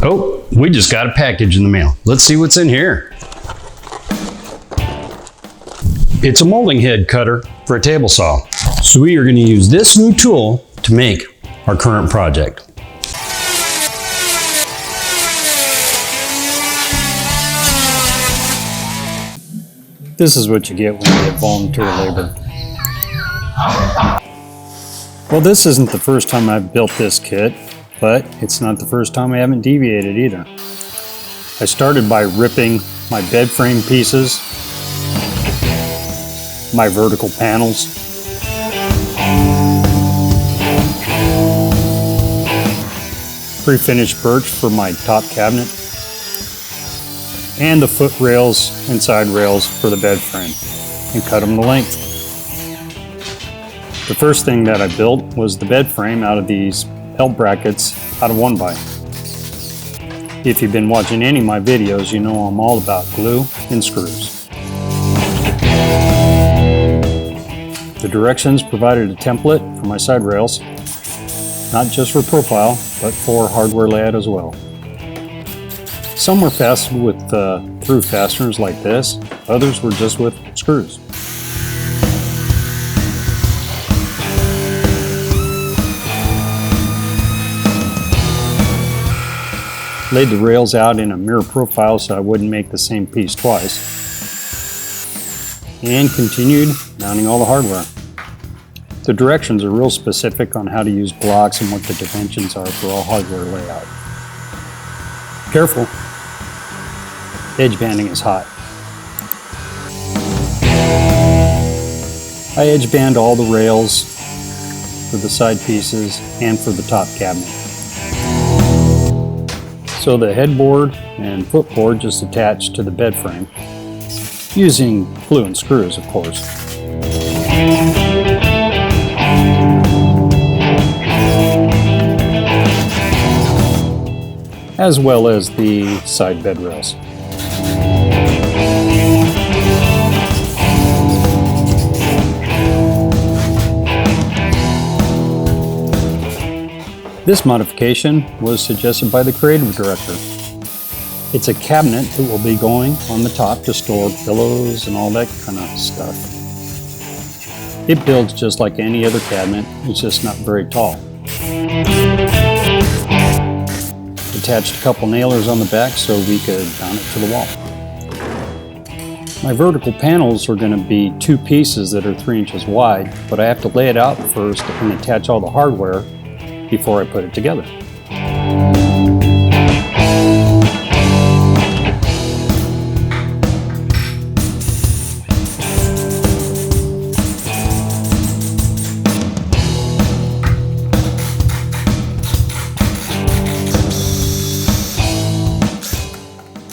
Oh, we just got a package in the mail. Let's see what's in here. It's a molding head cutter for a table saw. So we are going to use this new tool to make our current project. This is what you get when you get volunteer labor. Well, this isn't the first time I've built this kit, but it's not the first time I haven't deviated either. I started by ripping my bed frame pieces, my vertical panels, pre-finished birch for my top cabinet, and the foot rails and side rails for the bed frame, and cut them to length. The first thing that I built was the bed frame out of these L brackets out of 1x. If you've been watching any of my videos, you know I'm all about glue and screws. The directions provided a template for my side rails, not just for profile, but for hardware layout as well. Some were fastened with through fasteners like this, others were just with screws. Laid the rails out in a mirror profile so I wouldn't make the same piece twice, and continued mounting all the hardware. The directions are real specific on how to use blocks and what the dimensions are for all hardware layout. Careful, edge banding is hot. I edge band all the rails for the side pieces and for the top cabinet. So the headboard and footboard just attached to the bed frame, using glue and screws, of course. As well as the side bed rails. This modification was suggested by the creative director. It's a cabinet that will be going on the top to store pillows and all that kind of stuff. It builds just like any other cabinet, it's just not very tall. Attached a couple nailers on the back so we could mount it to the wall. My vertical panels are going to be two pieces that are 3 inches wide, but I have to lay it out first and attach all the hardware before I put it together.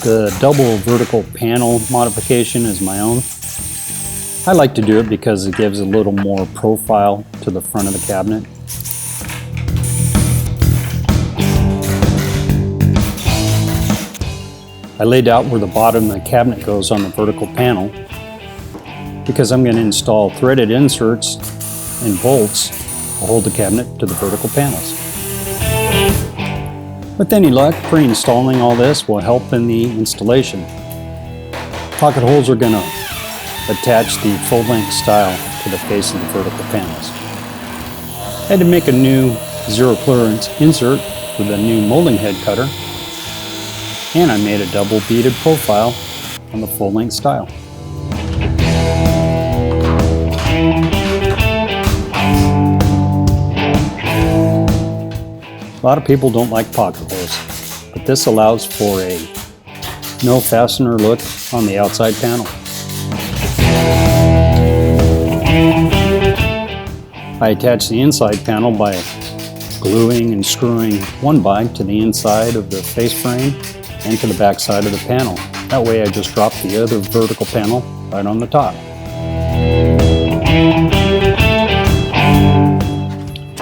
The double vertical panel modification is my own. I like to do it because it gives a little more profile to the front of the cabinet. I laid out where the bottom of the cabinet goes on the vertical panel because I'm going to install threaded inserts and bolts to hold the cabinet to the vertical panels. With any luck, pre-installing all this will help in the installation. Pocket holes are going to attach the full-length style to the face of the vertical panels. I had to make a new zero clearance insert for the new molding head cutter, and I made a double beaded profile on the full-length style. A lot of people don't like pocket holes, but this allows for a no fastener look on the outside panel. I attach the inside panel by gluing and screwing 1x to the inside of the face frame and to the back side of the panel. That way I just drop the other vertical panel right on the top.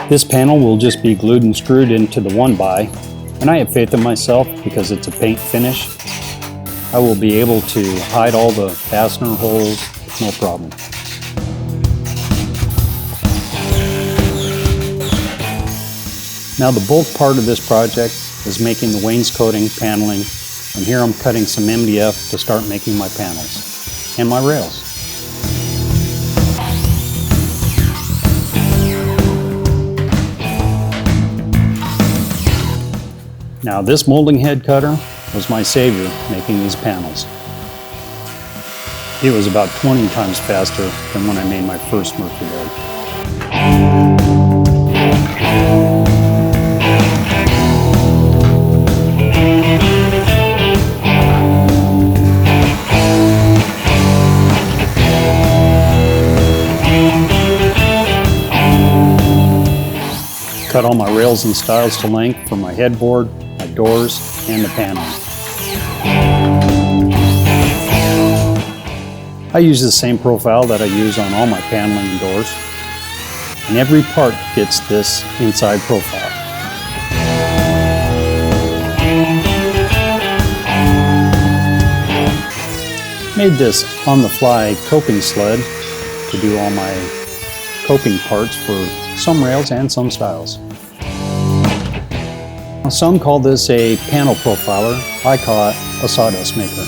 This panel will just be glued and screwed into the 1x, and I have faith in myself because it's a paint finish. I will be able to hide all the fastener holes, no problem. Now the bulk part of this project is making the wainscoting paneling, and here I'm cutting some MDF to start making my panels and my rails. Now this molding head cutter was my savior making these panels. It was about 20 times faster than when I made my first Mercury bed. Cut all my rails and stiles to length for my headboard, my doors, and the paneling. I use the same profile that I use on all my paneling and doors, and every part gets this inside profile. Made this on-the-fly coping sled to do all my coping parts for some rails and some stiles. Some call this a panel profiler. I call it a sawdust maker.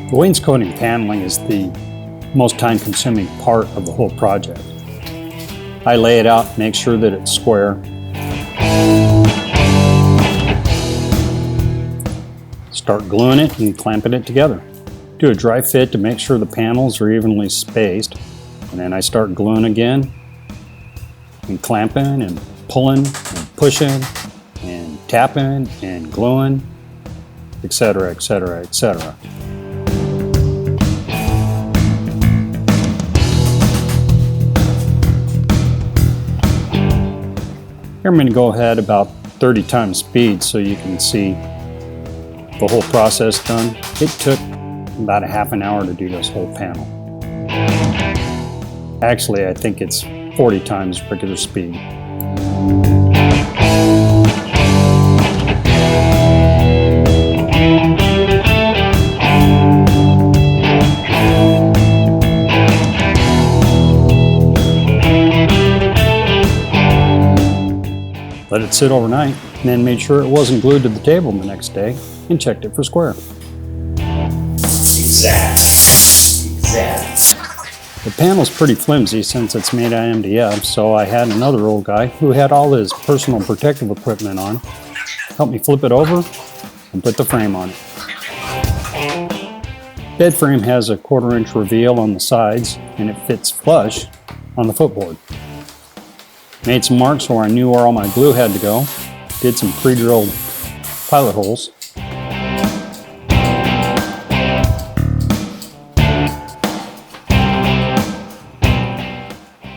The wainscoting paneling is the most time-consuming part of the whole project. I lay it out, make sure that it's square. Start gluing it and clamping it together. Do a dry fit to make sure the panels are evenly spaced. And then I start gluing again and clamping and pulling and pushing and tapping and gluing, etc., etc., etc. Here I'm going to go ahead about 30 times speed so you can see the whole process done. It took about a half an hour to do this whole panel. Actually, I think it's 40 times regular speed. Let it sit overnight, and then made sure it wasn't glued to the table the next day, and checked it for square. Exact. The panel's pretty flimsy since it's made out of MDF, so I had another old guy who had all his personal protective equipment on help me flip it over and put the frame on it. Bed frame has a 1/4 inch reveal on the sides, and it fits flush on the footboard. Made some marks where I knew where all my glue had to go. Did some pre-drilled pilot holes.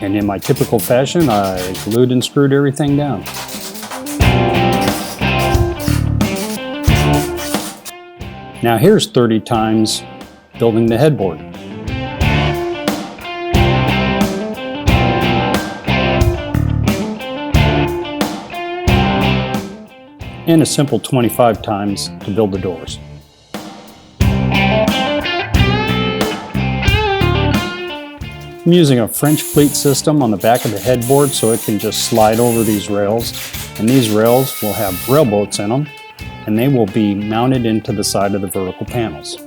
And in my typical fashion, I glued and screwed everything down. Now here's 30 times building the headboard. And a simple 25 times to build the doors. I'm using a French pleat system on the back of the headboard so it can just slide over these rails. And these rails will have rail bolts in them, and they will be mounted into the side of the vertical panels.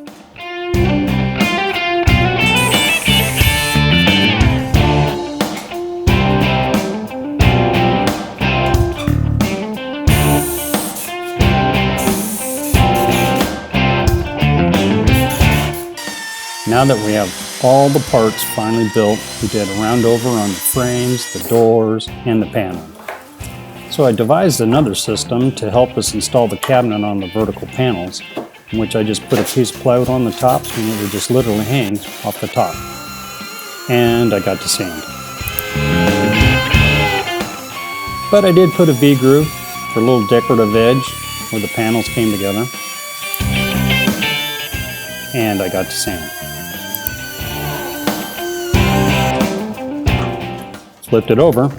Now that we have all the parts finally built, we did a round over on the frames, the doors, and the paneling. So I devised another system to help us install the cabinet on the vertical panels, in which I just put a piece of plywood on the top and it would just literally hang off the top. And I got to sand. But I did put a V-groove for a little decorative edge where the panels came together. And I got to sand. Flipped it over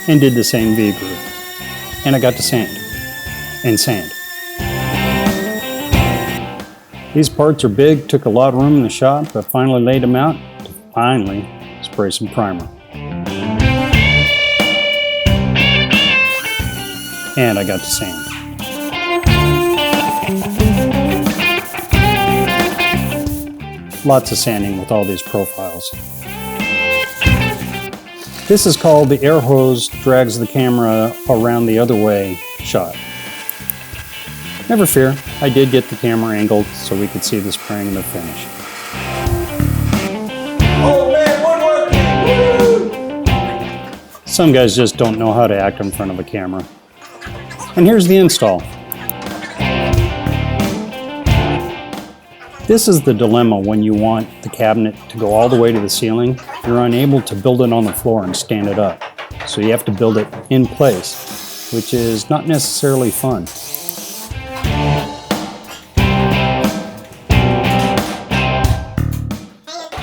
and did the same V-groove, and I got to sand. and sand. These parts are big, took a lot of room in the shop, but finally laid them out to finally spray some primer. And I got to sand. Lots of sanding with all these profiles. This is called the air hose drags the camera around the other way shot. Never fear, I did get the camera angled so we could see the spraying and the finish. Oh man, woodworking! Woo! Some guys just don't know how to act in front of a camera. And here's the install. This is the dilemma when you want the cabinet to go all the way to the ceiling. You're unable to build it on the floor and stand it up. So you have to build it in place, which is not necessarily fun.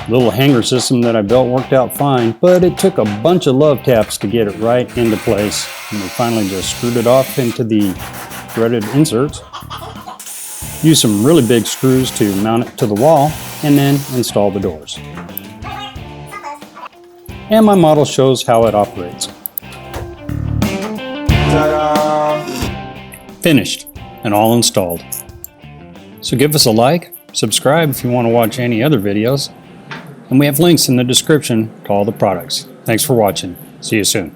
The little hanger system that I built worked out fine, but it took a bunch of love taps to get it right into place. And we finally just screwed it off into the threaded inserts. Use some really big screws to mount it to the wall, and then install the doors. And my model shows how it operates. Ta-da! Finished and all installed. So give us a like, subscribe if you want to watch any other videos, and we have links in the description to all the products. Thanks for watching. See you soon.